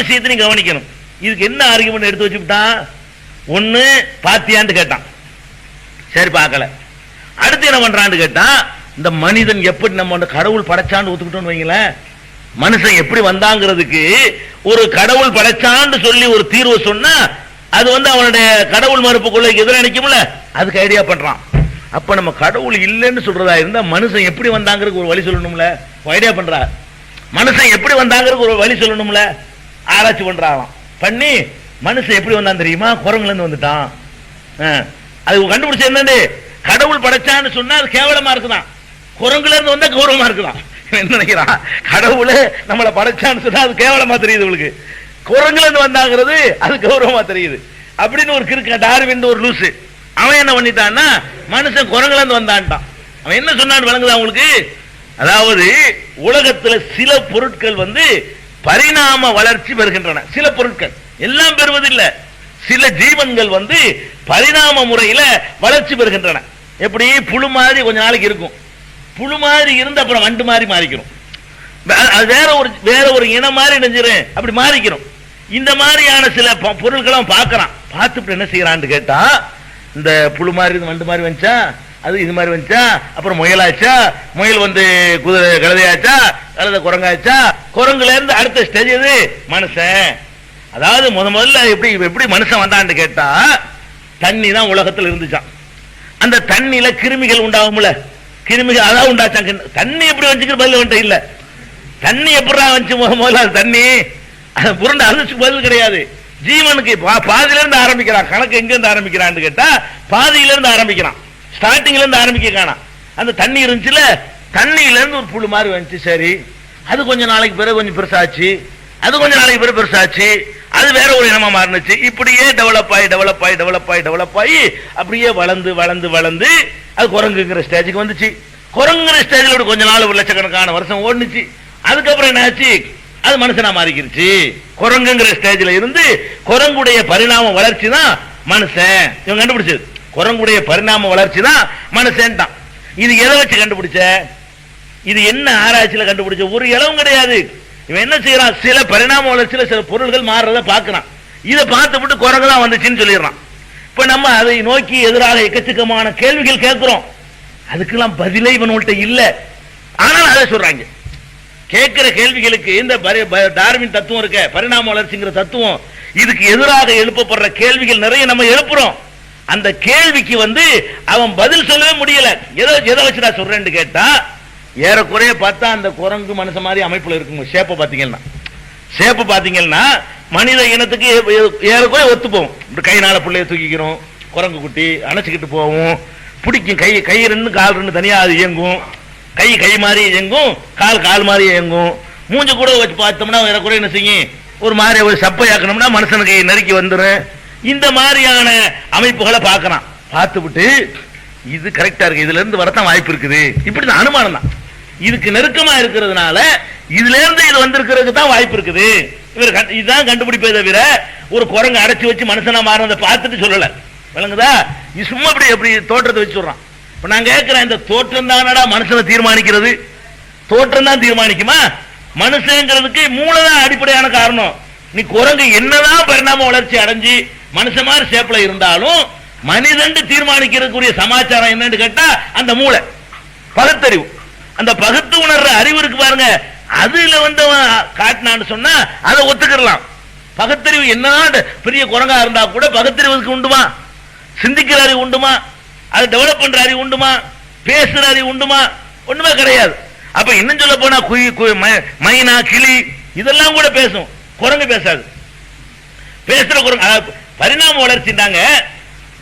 விஷயத்தையும் கவனிக்கணும். இதுக்கு என்ன ஆர்குமெண்ட் எடுத்து வச்சுட்டான்? ஒன்னு பாத்தியான்னு கேட்டான், சரி பார்க்கல. அடுத்து என்ன பண்றான்னு கேட்டான், இந்த மனிதன் எப்படி நம்ம கடவுள் படைச்சான்னு ஒத்துக்கிட்டோம்னு வைங்களேன், மனுஷன் எப்படி வந்தாங்கிறதுக்கு ஒரு கடவுள் படைச்சான்னு சொல்லி ஒரு தீர்வு சொன்னா அது அவனுடைய கடவுள் மறுப்பு கொள்கைக்கு எதிராக நிற்கும்ல, அதுக்கு ஐடியா பண்றான். அப்ப நம்ம கடவுள் இல்லைன்னு சொல்றதா இருந்தா மனுஷன் எப்படி வந்தாங்கிறதுக்கு ஒரு வழி சொல்லணும்ல, ஐடியா பண்றா. மனுஷன் எப்படி வந்தாங்கிறதுக்கு ஒரு வழி சொல்லணும்ல, ஆராய்ச்சி பண்றான். பண்ணி மனுஷன் எப்படி வந்தான் தெரியுமா? குரங்குல இருந்து வந்துட்டான். அது கண்டுபிடிச்ச என்னன்னு, கடவுள் படைச்சான்னு சொன்னா அது கேவலமா இருக்குதான், குரங்குல இருந்து வந்தா கௌரவமா இருக்குதான். என்ன நினைக்கிறான், கடவுளே நம்மளை படைச்சான்னு சொன்னா அது கேவலமா தெரியுது உங்களுக்கு, குரங்குல இருந்து வந்தாங்கிறது அது கௌரவமா தெரியுது அப்படின்னு ஒரு கிறுக்க டார்வின் ஒரு லூசு. அவன் என்ன பண்ணிட்டான்னா, மனுஷன் குரங்குல இருந்து வந்தான்ட்டான். அவன் என்ன சொன்னான்னு விளங்குதா உங்களுக்கு? அதாவது உலகத்துல சில பொருட்கள் பரிணாம வளர்ச்சி பெறுகின்றன. சில பொருட்கள், எல்லாம் பெறுவதில்லை. சில ஜீவன்கள் பரிணாம முறையில வளர்ச்சி பெறுகின்றன. எப்படி? புழு மாதிரி கொஞ்ச நாளைக்கு இருக்கும், புழு மாதிரி இருந்து அப்புறம் வண்டு மாதிரி மாறிக்கிறோம், வேற ஒரு இனம் மாதிரி நெஞ்சிரும், அப்படி மாறிக்கிறோம். இந்த மாதிரியான சில பொருட்களும் பார்க்கறான். பார்த்துட்டு என்ன செய்யறான்னு கேட்டா, இந்த புழு மாதிரி வண்டு மாதிரி வந்துச்சா, அது இது மாதிரி வந்துச்சா, அப்புறம் முயலாச்சா, முயல் குதிரை கழுதையாச்சா, கழுதை குரங்காச்சா, குரங்குல இருந்து அடுத்த ஸ்டேஜ் எது? மனுஷன். அதாவது முதல்ல எப்படி மனுஷன் வந்தான்னு கேட்டா, தண்ணி தான் உலகத்தில் இருந்துச்சான். அந்த தண்ணியில கிருமிகள் உண்டாகும்ல, கிருமிகள் அதான் உண்டாச்சாங்க. தண்ணி எப்படி வந்துச்சு பதில் வந்துட்டு இல்ல, தண்ணி எப்படா வந்துச்சு? முதல்ல தண்ணி புரண்ட அரிசி பதில் கிடையாது. ஜீவனுக்கு பாதியில இருந்து ஆரம்பிக்கிறான். கணக்கு எங்க இருந்து ஆரம்பிக்கிறான்னு கேட்டா, பாதியில இருந்து ஆரம்பிக்கிறான், ஸ்டார்டிங்ல இருந்து ஆரம்பிக்க காணாம். அந்த தண்ணி இருந்துச்சுல, தண்ணியில இருந்து ஒரு புழு மாதிரி வந்துச்சு. சரி, அது கொஞ்ச நாளைக்கு பிறகு கொஞ்சம் பெருசாச்சு, அது கொஞ்ச நாளைக்கு பிறகு பெருசாச்சு, அது வேற ஒரு இனமா மாறினுச்சு. இப்படியே டெவலப் ஆகி அப்படியே வளர்ந்து வளர்ந்து வளர்ந்து அது குரங்குங்கிற ஸ்டேஜுக்கு வந்துச்சு. குரங்குங்கிற ஸ்டேஜ்ல கொஞ்ச நாள் லட்சக்கணக்கான வருஷம் ஓடுனுச்சு. அதுக்கப்புறம் என்ன ஆச்சு? அது மனுஷனா மாறிக்கிருச்சு. குரங்குங்கிற ஸ்டேஜ்ல இருந்து குரங்குடைய பரிணாம வளர்ச்சி தான் மனுஷன். இவங்க கண்டுபிடிச்சது குரங்குடைய பரிணாம வளர்ச்சி தான் மனுஷன் தான். இது எதை வச்சு கண்டுபிடிச்ச? இது என்ன ஆராய்ச்சியில கண்டுபிடிச்ச? ஒரு இளவும் கிடையாது. இவன் என்ன செய்யறான்? சில பரிணாம வளர்ச்சியில சில பொருள்கள் மாறுறத பாக்குறான். இதை பார்த்துவிட்டு குரங்கு தான் வந்துச்சுன்னு சொல்லிடுறான். இப்ப நம்ம அதை நோக்கி எதிராக எக்கச்சக்கமான கேள்விகள் கேட்கிறோம். அதுக்கெல்லாம் பதிலே இவன்கிட்ட இல்ல. ஆனால் அதை சொல்றாங்க. கேட்கிற கேள்விகளுக்கு இந்த டார்வின் தத்துவம் இருக்க, பரிணாம வளர்ச்சிங்கிற தத்துவம், இதுக்கு எதிராக எழுப்பப்படுற கேள்விகள் நிறைய நம்ம எழுப்புறோம். அந்த கேள்விக்கு அவன் பதில் சொல்லவே முடியல. எதை வச்சு நான் சொல்றேன்னு கேட்டா, ஏறக்குறைய பார்த்தா அந்த குரங்கு மனுஷ மாதிரி அமைப்புல இருக்கும். ஷேப்பை பாத்தீங்கன்னா மனித இனத்துக்கு ஏறக்குறைய ஒத்து போகும். கைனால பிள்ளைய தூக்கிக்கிறோம், குரங்கு குட்டி அணைச்சிக்கிட்டு போவோம், பிடிக்கும். கை ரெண்டு கால் ரெண்டு தனியா அது இயங்கும். கை மாதிரி இயங்கும், கால் மாதிரி இயங்கும். மூஞ்சு கூட வச்சு பார்த்தோம்னா ஏறக்குறைய என்ன செய்யும்? ஒரு மாதிரி ஒரு சப்பையாக்கணும்னா மனுஷனுக்கு நெருக்கி வந்துடும். இந்த மாதிரியான அமைப்புகளை பார்க்கறான். பார்த்துவிட்டு இது கரெக்டா இருக்கு, இதுல இருந்து வரத்தான் வாய்ப்பு இருக்குது, இப்படிதான் அனுமானம் தான். இதுக்கு நெருக்கமா இருக்கிறதுனால இதுல இருந்து இது வந்திருக்கிறதுக்கு தான் வாய்ப்பு இருக்குது. இவர் இதுதான் கண்டுபிடிப்பே தவிர ஒரு குரங்கு அடைச்சி வச்சு மனுஷனா மாறினதை பார்த்துட்டு சொல்லல. விளங்குதா? இது சும்மா எப்படி தோற்றத்தை வச்சு சொல்றான். இப்ப நான் கேட்கிறேன், இந்த தோற்றம் தானடா மனுஷனை தீர்மானிக்கிறது? தோற்றம் தான் தீர்மானிக்குமா? மனுஷங்கிறதுக்கு மூளைதான் அடிப்படையான காரணம். நீ குரங்கு என்னதான் பரிணாம வளர்ச்சி அடைஞ்சு மனுஷ மாதிரி ஷேப்ல இருந்தாலும் மனிதன் தீர்மானிக்கிறதுக்குரிய சமாச்சாரம் என்னன்னு கேட்டா அந்த மூளை, பகுத்தறிவு. அந்த பகுத்து உணர்ற அறிவு இருக்கு பாருங்க, அதுல காட்டினான்னு சொன்னா அதை ஒத்துக்கலாம். பகுத்தறிவு என்னதான் பெரிய குரங்கா இருந்தா கூட பகுத்தறிவுக்கு உண்டுமா? சிந்திக்கிற அறிவு உண்டுமா? அது டெவலப் பண்ற அறிவு உண்டுமா? பேசுற அறிவு உண்டுமா? ஒண்ணுமே கிடையாது. அப்ப இன்னும் சொல்ல போனா மைனா கிளி இதெல்லாம் கூட பேசும், குரங்கு பேசாது. பேசுற குரங்கு பரிணாம வளர்ச்சிட்டாங்க.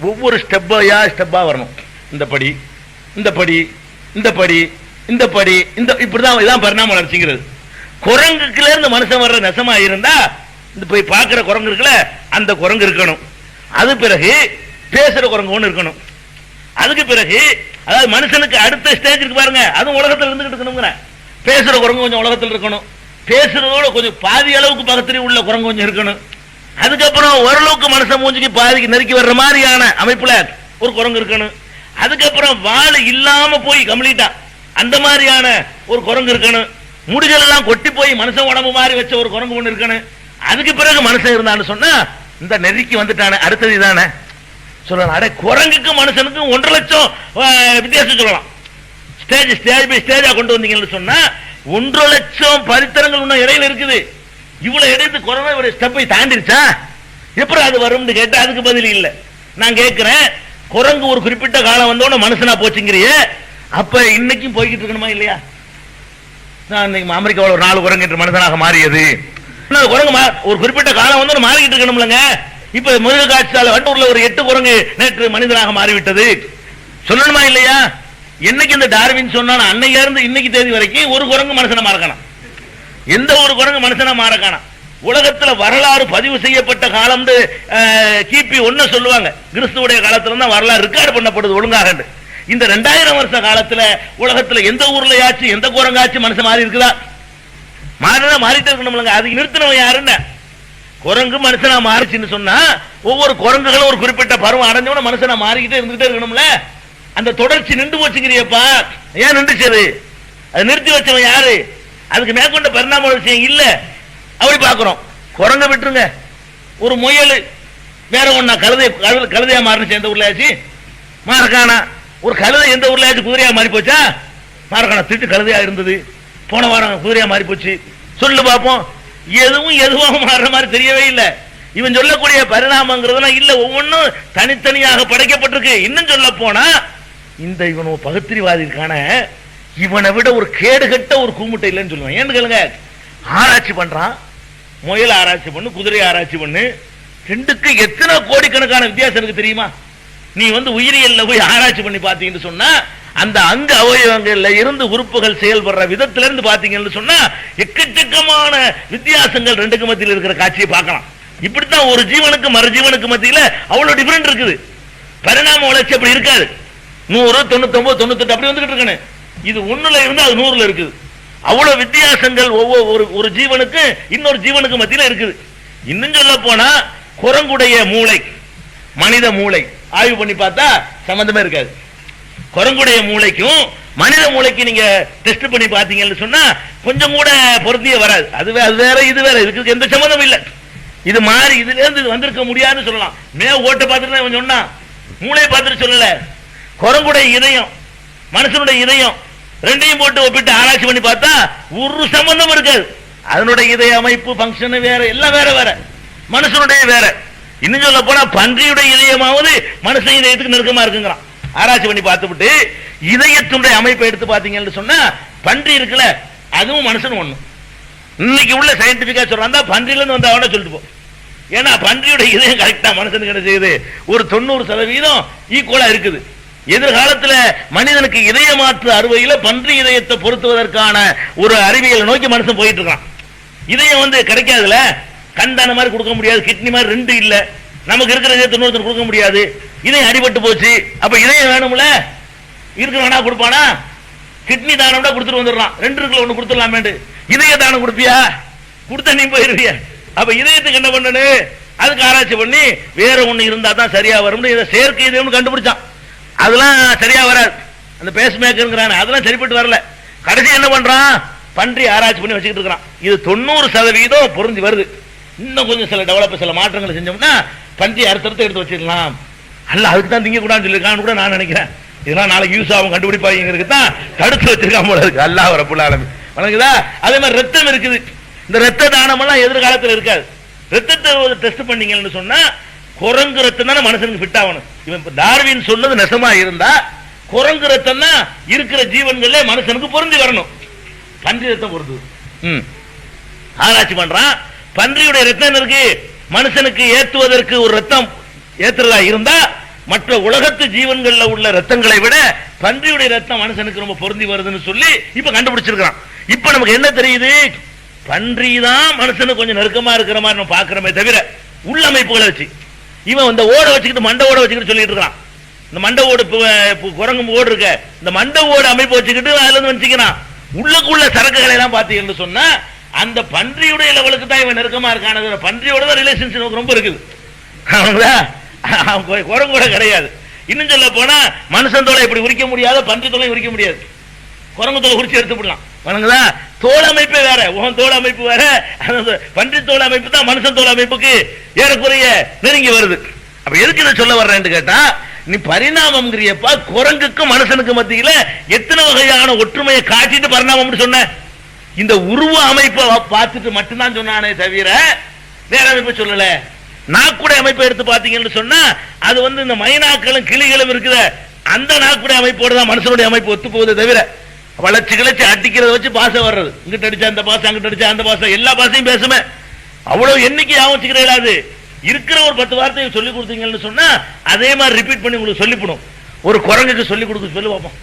ஒவ்வொரு ஸ்டெப்பா வரணும். இந்த படி இப்படிதான் இதான் பரிணாம வளர்ச்சிங்கிறது. குரங்குல இருந்து மனுஷன் வர்ற நெசமா இருந்தா இந்த போய் பார்க்கிற குரங்கு இருக்குல்ல, அந்த குரங்கு இருக்கணும். அது பிறகு பேசுற குரங்கு ஒண்ணு இருக்கணும். அதுக்கு பிறகு அதாவது மனுஷனுக்கு அடுத்த ஸ்டேஜ் இருக்கு பாருங்க, அதுவும் உலகத்தில் இருந்துகிட்டு இருக்கணுங்கிற. பேசுற குரங்கு கொஞ்சம் உலகத்தில் இருக்கணும். பேசுறதோட கொஞ்சம் பாதி அளவுக்கு பக்கத்துல உள்ள குரங்கு கொஞ்சம் இருக்கணும். அதுக்கப்புறம் ஓரளவுக்கு மனுஷன் மூஞ்சிக்கு பாதிக்கு நெருக்கி வர்ற மாதிரியான அமைப்புல ஒரு குரங்கு இருக்கணும். அதுக்கப்புறம் வாழை இல்லாம போய் கம்ப்ளீட்டா அந்த மாதிரியான ஒரு குரங்கு இருக்கணும். முடிகள் எல்லாம் கொட்டி போய் மனுஷன் உடம்பு மாதிரி வச்ச ஒரு குரங்கு ஒண்ணு இருக்கணும். அதுக்கு பிறகு மனுஷன் இருந்தான்னு சொன்னா இந்த நெறிக்கு வந்துட்டானே, அடுத்தது இதானே சொல்லலாம். அடே குரங்குக்கும் மனுஷனுக்கும் 1.5 லட்சம் வித்தியாசம் சொல்லலாம். ஸ்டேஜ் பை ஸ்டேஜா கொண்டு வந்தீங்கன்னு சொன்னா 1.5 லட்சம் பரித்தரங்கள் இன்னும் இடையில இருக்குது. இவ்வளவு இடைத்து குரங்கு ஒரு ஸ்டெப்பை தாண்டிருச்சா, எப்படி அது வரும்னு கேட்டா அதுக்கு பதில் இல்லை. நான் கேட்கிறேன், குரங்கு ஒரு குறிப்பிட்ட காலம் வந்தோட மனுஷனா போச்சுங்கிறிய, அப்ப இன்னைக்கும் போய்கிட்டு இருக்கணுமா இல்லையா? நான் இன்னைக்கு அமெரிக்காவில் ஒரு 4 குரங்கு என்று மனுஷனாக மாறியது, குரங்கு ஒரு குறிப்பிட்ட காலம் வந்து மாறிக்கிட்டு இருக்கணும்லங்க. இப்ப மிருக காட்சியால வண்டூர்ல ஒரு 8 குரங்கு நேற்று மனிதனாக மாறிவிட்டது சொல்லணுமா இல்லையா? என்னைக்கு இந்த டார்வின் சொன்னா அன்னைக்கு இருந்து இன்னைக்கு தேதி வரைக்கும் ஒரு குரங்கு மனுஷனா மாறக்கான, எந்த ஒரு குரங்கு மனுஷனா மாறக்கான. உலகத்துல வரலாறு பதிவு செய்யப்பட்ட காலம் கிபி 1 சொல்லுவாங்க. கிறிஸ்துவுடைய காலத்துல தான் வரலாறு ரெக்கார்டு பண்ணப்படுது ஒழுங்காக. இந்த 2000 வருஷ காலத்துல உலகத்துல எந்த ஊர்லயாச்சு எந்த குரங்காச்சு மனுஷன் மாறி இருக்குதா? மாறிட்டே இருக்கணும்லங்க. அது நிறுத்தினவன் யாருன்னு, குரங்கு மனுஷனா மாறிச்சுன்னு சொன்னா ஒவ்வொரு குரங்குகளும் ஒரு குறிப்பிட்ட பருவம் அடைஞ்சவன மனுஷனா மாறிக்கிட்டே இருந்துகிட்டே இருக்கணும்ல. அந்த தொடர்ச்சி நின்று போச்சுங்கிறியப்பா. ஏன் நின்றுச்சு? அது நிறுத்தி வச்சவன் யாரு? அதுக்கு மேற்கொண்ட பரிணாம விஷயம் இல்ல. அப்படி பாக்குறோம். குரங்க விட்டுருங்க, ஒரு முயல் வேற ஒன்னா கழுதையா மாறினுச்சு. எந்த ஊர்லயாச்சு மாறக்கானா? ஒரு கழுதை எந்த ஊர்லயாச்சு குதிரையா மாறி போச்சா? மாறக்கானா திட்டு கழுதையா இருந்தது, போன வாரம் குதிரையா மாறி போச்சு. சொல்லு பாப்போம். எதுவும் மாறுற மாதிரி தெரியவே இல்லை. இவன் சொல்லக்கூடிய பரிணாமங்கிறதுலாம் இல்ல, ஒவ்வொன்றும் தனித்தனியாக படைக்கப்பட்டிருக்கு. இன்னும் சொல்ல போனா இந்த இவன் பகுத்தறிவாதி இருக்கான, இவனை விட ஒரு கேடுகட்ட ஒரு கூமுட்டை இல்லைன்னு சொல்லுவான். ஏன்னு கேளுங்க, ஆராய்ச்சி பண்றான். முயல் ஆராய்ச்சி பண்ணு, குதிரை ஆராய்ச்சி பண்ணு, ரெண்டுக்கு எத்தனை கோடிக்கணக்கான வித்தியாசம் இருக்கு தெரியுமா? நீ உயிரியல்ல போய் ஆராய்ச்சி பண்ணி பாத்தீங்கன்னு சொன்னா அந்த அங்க அவயவங்கள்ல இருந்து உறுப்புகள் செயல்படுற விதத்தில இருந்து பாத்தீங்கன்னு சொன்னா எக்கச்சக்கமான வித்தியாசங்கள் ரெண்டுக்கு மத்தியில் இருக்கிற காட்சியை பார்க்கலாம். இப்படித்தான் ஒரு ஜீவனுக்கு மறு ஜீவனுக்கு மத்தியில அவ்வளவு டிஃபரெண்ட் இருக்குது. பரிணாம வளர்ச்சி அப்படி இருக்காது. 100, 99, 98 அப்படி வந்துகிட்டு இருக்கணும். இது 1ல இருந்து அது 100ல இருக்குது. அவ்வளவு வித்தியாசங்கள் ஒவ்வொரு ஒரு ஜீவனுக்கு இன்னொரு ஜீவனுக்கு மத்தியில இருக்குது. இன்னும் சொல்ல போனா குரங்குடைய மூளை மனித மூளை ஆய்வு பண்ணி பார்த்தா சம்பந்தமே இருக்காது. குரங்குடைய மூளைக்கும் மனித மூளைக்கு நீங்க டெஸ்ட் பண்ணி பாத்தீங்கன்னு சொன்னா கொஞ்சம் கூட பொருத்தியே வராது. அது வேற இது வேற, இதுக்கு எந்த சம்பந்தம் இல்லை. இது மாறி இதுல இருந்து வந்திருக்க முடியாதுன்னு சொல்லலாம். ஓட்ட பார்த்துட்டு சொன்னா மூளையை பார்த்துட்டு சொல்லல. குரங்குடைய இதயம் மனுஷனுடைய இதயம் ரெண்டையும் போட்டு ஒப்பிட்டு ஆராய்ச்சி பண்ணி பார்த்தா ஒரு சம்பந்தம் இருக்காது. அதனுடைய இதய அமைப்பு பங்கன் வேற, எல்லாம் வேற வேற, மனுஷனுடைய வேற. இன்னும் சொல்ல போனா பன்றியுடைய இதயமாவது மனுஷன் இதயத்துக்கு நெருக்கமா இருக்குங்கிறான். ஆராய்ச்சி பண்ணி பார்த்துவிட்டு இதயத்துடைய அமைப்பை எடுத்து பாத்தீங்கன்னு சொன்னா பன்றி இருக்குல்ல, அதுவும் மனுஷன் ஒண்ணு. இன்னைக்கு உள்ள சயின்டிபிக்கா சொல்றாங்க பன்றியில இருந்து வந்தவன சொல்லிட்டு போ. ஏன்னா பன்றியுடைய இதயம் கரெக்டா மனுஷனுக்கு என்ன செய்யுது, ஒரு 90% ஈக்குவலா இருக்குது. எதிர்காலத்துல மனிதனுக்கு இதய மாற்று அறுவையில பன்றி இதயத்தை பொருத்துவதற்கான ஒரு அறிவியலை நோக்கி மனுஷன் போயிட்டு இருக்கான். இதயம் கிடைக்காதுல, கண்டான மாதிரி கொடுக்க முடியாது, கிட்னி மாதிரி 2 இல்ல, நமக்கு இருக்கிற இதயத்தை இன்னொருத்தர் கொடுக்க முடியாது. இதயம் அடிபட்டு போச்சு, அப்ப இதயம் வேணும்ல, இருக்கிறவனா கொடுப்பானா? கிட்னி தானம்னா கொடுத்துட்டு வந்துடுறான், 2 இருக்குல்ல, 1 கொடுத்துடலாமேண்டு. இதய தானம் கொடுப்பியா? கொடுத்த நீ போயிருவிய. அப்ப இதயத்துக்கு என்ன பண்ணனு? அதுக்கு ஆராய்ச்சி பண்ணி வேற ஒண்ணு இருந்தா தான் சரியா வரும். இதை செயற்கை இதயம்னு கண்டுபிடிச்சான். அதெல்லாம் சரியா வராது. அந்த பேஸ் மேக்கர்ங்கிறானே அதெல்லாம் சரிப்பட்டு வரல. கடைசி என்ன பண்றான்? பன்றி ஆராய்ச்சி பண்ணி வச்சுக்கிட்டு இருக்கிறான். இது 90% பொருந்தி வருது. இன்னும் கொஞ்சம் சில டெவலப் சில மாற்றங்களை செஞ்சோம்னா பன்றி அடுத்தடுத்து எடுத்து வச்சிடலாம். அல்ல அதுக்கு தான் திங்க கூடாதுன்னு சொல்லியிருக்கான்னு கூட நான் நினைக்கிறேன். இதெல்லாம் நாளைக்கு யூஸ் ஆகும் கண்டுபிடிப்பாங்க தான் தடுத்து வச்சிருக்கான் போல இருக்கு. அல்லாஹ் ரப்புல் ஆலமீன் வணங்குதா. அதே மாதிரி ரத்தம் இருக்குது. இந்த ரத்த தானம் எல்லாம் எதிர்காலத்தில் இருக்காது. ரத்தத்தை டெஸ்ட் பண்ணீங்கன்னு சொன்னா குரங்கு ரத்தம் தானே மனுஷனுக்கு ஃபிட் ஆகணும். இவன் டார்வின் சொன்னது நெசமா இருந்தா குரங்கு ரத்தம் தான் இருக்கிற ஜீவன்களே மனுஷனுக்கு பொருந்தி வரணும். பன்றி ரத்தம் பொருந்துது. ஆராய்ச்சி பண்றான். பன்றியுடைய ரத்தம் இருக்கு, மனுஷனுக்கு ஏற்றுவதற்கு ஒரு ரத்தம் ஏற்றுறதா இருந்தா மற்ற உலகத்து ஜீவன்கள்ல உள்ள ரத்தங்களை விட பன்றியுடைய ரத்தம் மனுஷனுக்கு ரொம்ப பொருந்தி வருதுன்னு சொல்லி இப்ப கண்டுபிடிச்சிருக்கான். இப்ப நமக்கு என்ன தெரியுது? பன்றி தான் மனுஷனுக்கு கொஞ்சம் நெருக்கமா இருக்கிற மாதிரி நம்ம பாக்குறோமே தவிர உள்ளமைப்புகளை வச்சு இவன் இந்த ஓட வச்சுக்கிட்டு மண்டை ஓட வச்சுக்கிட்டு சொல்லிட்டு இருக்கான். இந்த மண்டை ஓடு குரங்கு ஓடு இருக்க இந்த மண்டை ஓடு அமைப்பு வச்சுக்கிட்டு அதுல இருந்து வச்சுக்கிறான். உள்ளுக்குள்ள சரக்குகளை எல்லாம் பாத்தீங்கன்னு சொன்னா அந்த பன்றியுடைய லெவலுக்கு தான் இவன் நெருக்கமா இருக்கான. பன்றியோட தான் ரிலேஷன்ஷிப் ரொம்ப இருக்குது. குரங்கோட கிடையாது. இன்னும் சொல்ல போனா மனுஷன் தோலை இப்படி உரிக்க முடியாது, பன்றி தோலை உரிக்க முடியாது. குரங்கு தோலை உரிச்சு எடுத்து விடலாம். வணங்குதா? தோல் அமைப்பே வேற, உன் தோல் அமைப்பு வேற. பன்றி தோல் அமைப்பு தான் மனுஷன் தோல் அமைப்புக்கு ஏறக்குறைய நெருங்கி வருது. அப்ப எதுக்கு இதை சொல்ல வர்றேன்னு கேட்டா, நீ பரிணாமம்ங்கிறியப்பா, குரங்குக்கும் மனுஷனுக்கு மத்தியில எத்தனை வகையான ஒற்றுமையை காட்டிட்டு பரிணாமம் சொன்ன. இந்த உருவ அமைப்பை பார்த்துட்டு மட்டும்தான் சொன்னானே தவிர வேற அமைப்பை சொல்லல. நாக்குடைய அமைப்பை எடுத்து பாத்தீங்கன்னு சொன்னா அது இந்த மைனாக்களும் கிளிகளும் இருக்குத, அந்த நாக்குடைய அமைப்போடு தான் மனுஷனுடைய அமைப்பு ஒத்து போகுது தவிர வளர்ச்சி கிளச்சி அடிக்கிறத வச்சு பாசம் வர்றது, இங்கிட்ட அடிச்சா அந்த பாசம், அங்கிட்ட அடிச்சா அந்த பாசம், எல்லா பாசையும் பேசுமே. அவ்வளவு எண்ணிக்கை ஆவச்சுக்கிறாது. இருக்கிற ஒரு 10 வார்த்தையை சொல்லி கொடுத்தீங்கன்னு சொன்னா அதே மாதிரி ரிப்பீட் பண்ணி உங்களுக்கு சொல்லிவிடும். ஒரு குரங்குக்கு சொல்லி கொடுக்க சொல்லி பார்ப்போம்.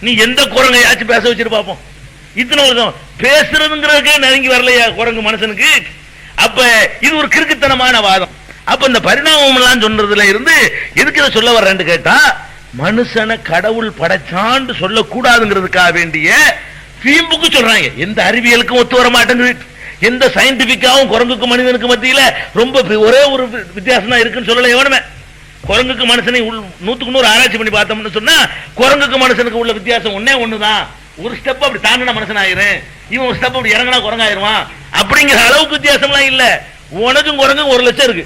நீ எந்த குரங்கையாச்சும் பேச வச்சிரு பார்ப்போம். இத்தனை வருஷம் பேசுறதுங்கிறதுக்கே நெருங்கி வரலையா குரங்கு மனுஷனுக்கு? அப்ப இது ஒரு கிறுக்குத்தனமான வாதம். அப்ப இந்த பரிணாமம் எல்லாம் சொன்னதுல இருந்து எதுக்கு இதை சொல்ல வர்றேன்னு கேட்டா, மனுஷனை கடவுள் படைச்சான்னு சொல்லக்கூடாதுங்கிறதுக்காக வேண்டிய வீம்புக்கு சொல்றாங்க. எந்த அறிவியலுக்கும் ஒத்து வர மாட்டேங்குது, எந்த சயின்டிபிக்காவும் குரங்குக்கு மனிதனுக்கு மத்தியில ரொம்ப ஒரே ஒரு வித்தியாசம் தான் இருக்குன்னு சொல்லல எவனுமே. குரங்குக்கு மனுஷனை 100க்கு 100 ஆராய்ச்சி பண்ணி பார்த்தோம்னு சொன்னா குரங்குக்கு மனுஷனுக்கு உள்ள வித்தியாசம் ஒன்னே ஒண்ணுதான். ஒரு ஸ்டெப் அப்படி தாண்டினா மனுஷன் ஆயிரும், இவன் ஒரு ஸ்டெப் அப்படி இறங்கினா குரங்காயிருவான் அப்படிங்கிற அளவுக்கு வித்தியாசம்லாம் இல்ல. உனக்கும் குரங்கும் 1 லட்சம் இருக்கு.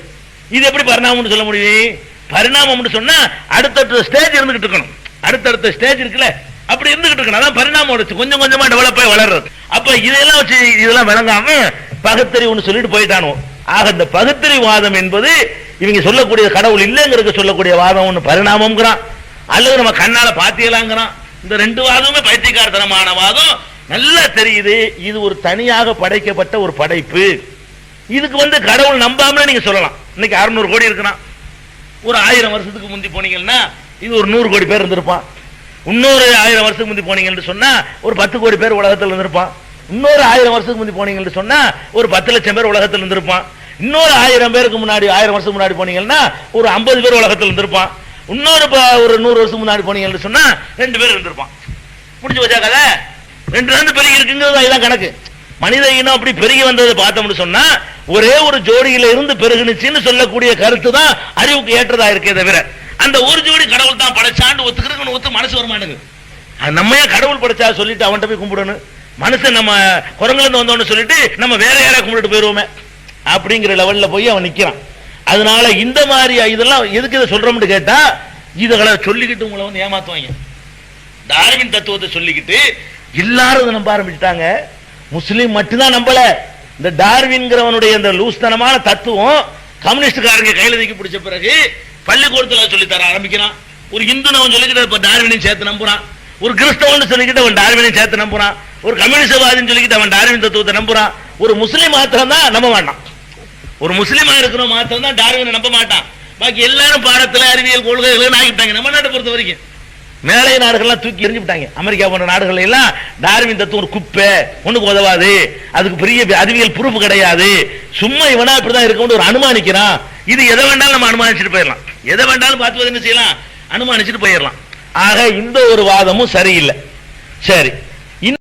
இது எப்படி பரிணாமம்னு சொல்ல முடியும்? பரிணாமம்னு சொன்னா அடுத்தடுத்த ஸ்டேஜ் இருந்துகிட்டு இருக்கணும். அடுத்தடுத்த ஸ்டேஜ் இருக்குல்ல, அப்படி இருந்துகிட்டு இருக்கணும். அதான் பரிணாமம் வச்சு கொஞ்சம் கொஞ்சமா டெவலப் ஆகி வளர்றது. அப்ப இதெல்லாம் வச்சு இதெல்லாம் விளங்காம பகுத்தறிவுன்னு சொல்லிட்டு போயிட்டானோ. ஆக இந்த பகுத்தறிவாதம் என்பது இவங்க சொல்லக்கூடிய கடவுள் இல்லைங்கிறதுக்கு சொல்லக்கூடிய வாதம் ஒன்று பரிணாமம்ங்கிறான், அல்லது நம்ம கண்ணால பாத்தியலாங்கிறான். இந்த 2 வாதமுமே பைத்தியக்காரத்தனமான வாதம். நல்லா தெரியுது இது ஒரு தனியாக படைக்கப்பட்ட ஒரு படைப்பு. இதுக்கு கடவுள் நம்பாமலே நீங்க சொல்லலாம். இன்னைக்கு 600 கோடி இருக்கிறான். ஒரு 1000 வருஷத்துக்கு முந்தி போனீங்கன்னா இது ஒரு 100 கோடி பேர் இருந்திருப்பான். இன்னொரு 1000 வருஷத்துக்கு முந்தி போனீங்கன்னு சொன்னா ஒரு 10 கோடி பேர் உலகத்தில் இருந்திருப்பான். இன்னொரு 1000 வருஷத்துக்கு முந்தி போனீங்கன்னு சொன்னா ஒரு 10 லட்சம் பேர் உலகத்தில் இருந்திருப்பான். இன்னொரு 1000 பேருக்கு முன்னாடி 1000 வருஷத்துக்கு முன்னாடி போனீங்கன்னா ஒரு 50 பேர் உலகத்தில் இருந்திருப்பான். இன்னொரு ஒரு 100 வருஷத்துக்கு முன்னாடி போனீங்கன்னு சொன்னா 2 பேர் இருந்திருப்பான். முடிஞ்சு வச்சா கதை 2 பெருகி இருக்குங்கிறது இதுதான் கணக்கு. மனித இனம் அப்படி பெருகி வந்ததை பார்த்தோம்னு சொன்னா ஒரே ஒரு ஜோடியில இருந்து பெருகுனுச்சுன்னு சொல்லக்கூடிய கருத்து தான் அறிவுக்கு ஏற்றதா இருக்கே தவிர அந்த ஒரு ஜோடி கடவுள் தான் படைச்சாண்டு ஒத்துக்கிறதுக்கு ஒத்து மனசு வரமாட்டேங்குது. நம்ம ஏன் கடவுள் படைச்சா சொல்லிட்டு அவன்கிட்ட போய் கும்பிடணும்? மனுஷன் நம்ம குரங்குல இருந்து வந்தோம்னு சொல்லிட்டு நம்ம வேற யாரையா கும்பிட்டு போயிருவோமே அப்படிங்கிற லெவல்ல போய் அவன் நிக்கிறான். அதனால இந்த மாதிரி இதெல்லாம் எதுக்கு இதை சொல்றோம்னு கேட்டா, இதுகளை சொல்லிக்கிட்டு உங்களை ஏமாத்துவாங்க. டார்வின் தத்துவத்தை சொல்லிக்கிட்டு எல்லாரும் இதை நம்ப ஆரம்பிச்சுட்டாங்க. முஸ்லீம் மட்டும்தான் நம்பல. இந்த டார்வின்கிறவனுடைய இந்த லூஸ்தனமான தத்துவம் கம்யூனிஸ்டுக்காரங்க கையில தூக்கி பிடிச்ச பிறகு பள்ளிக்கூடத்துல சொல்லி தர ஆரம்பிக்கிறான். ஒரு இந்து அவன் சொல்லிக்கிட்டு இப்ப டார்வினையும் சேர்த்து நம்புறான். ஒரு கிறிஸ்தவன் சொல்லிக்கிட்டு அவன் டார்வினையும் சேர்த்து நம்புறான். ஒரு கம்யூனிஸ்டவாதின்னு சொல்லிக்கிட்டு அவன் டார்வின் தத்துவத்தை நம்புறான். ஒரு முஸ்லீம் மாத்திரம் தான் நம்ப மாட்டான். ஒரு முஸ்லீமா இருக்கிற மாத்திரம் தான் டார்வினை நம்ப மாட்டான். பாக்கி எல்லாரும் பாடத்துல அறிவியல் கொள்கைகள் ஆகிட்டாங்க. நம்ம நாட்டை பொறுத்த வரைக்கும் மேலை நாடுகள்லாம் தூக்கி எறிஞ்சு விட்டாங்க. அமெரிக்கா போன்ற நாடுகள் எல்லாம் டார்வின் தத்துவம் ஒரு குப்பை, ஒண்ணுக்கு உதவாது, அதுக்கு பெரிய அறிவியல் ப்ரூஃப் கிடையாது, சும்மா இவனா இப்படிதான் இருக்கும் ஒரு அனுமானிக்கிறான். இது எதை வேண்டாலும் நம்ம அனுமானிச்சுட்டு போயிடலாம். எதை வேண்டாலும் பார்த்து என்ன செய்யலாம், அனுமானிச்சுட்டு போயிடலாம். ஆக இந்த ஒரு வாதமும் சரியில்லை. சரி,